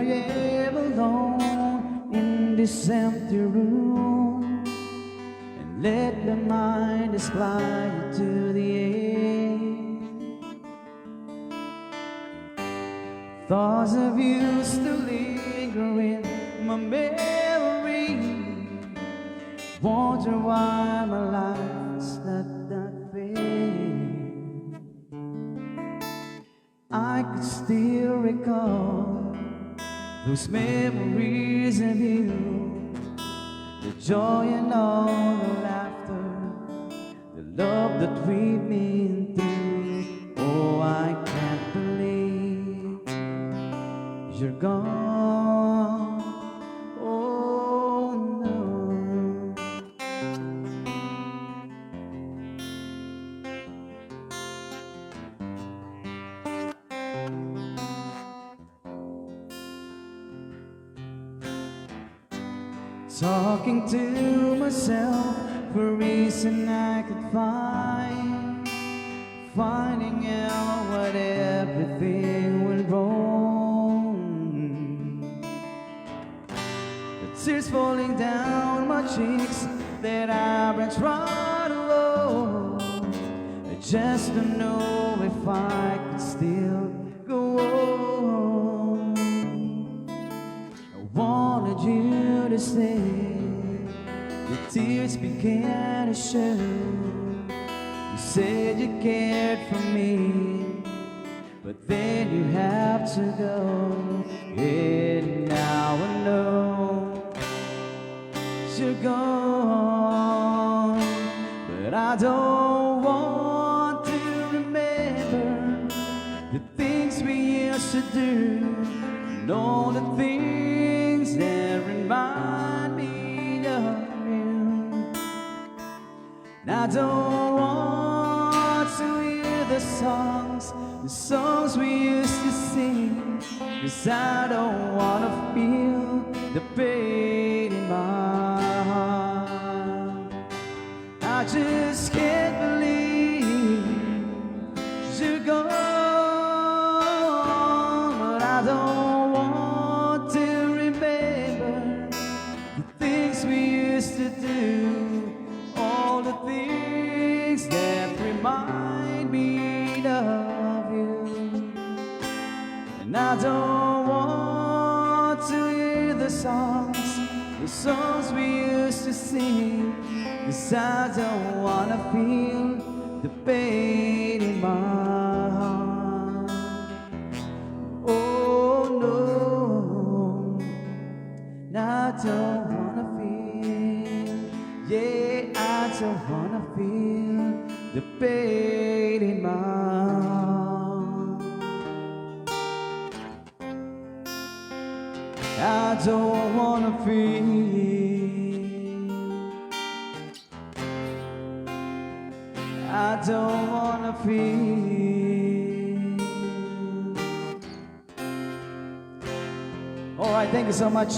I am alone in this empty room, and let my mind just fly you to the end. Thoughts of you still linger in my memory. Wonder why my life is not that fair. I could still recall those memories of you, the joy and all the laughter, the love that we've been through. Oh, I can't believe you're gone. Oh no. Talking to myself for a reason I could find, finding out what everything went wrong. The tears falling down my cheeks that I've been trying to hold. I just don't know if I could still go on. I wanted you to stay. The tears began to show. You said you cared for me, but then you have to go. And now I know you're gone, but I don't want to remember the things we used to do, and all the things that remind me of you. And I don't want to hear the songs we used to sing, 'cause I don't want to feel the pain in my heart. I just can't believe you're gone, but I don't want to remember the things we used to do, all the things that remind me of you. And I don't want to hear the songs we used to sing, 'cause I don't wanna feel the pain in my heart. Oh no, I don't wanna feel, yeah, I don't wanna feel the pain in my heart. I don't wanna feel, I don't wanna feel. All right, thank you so much.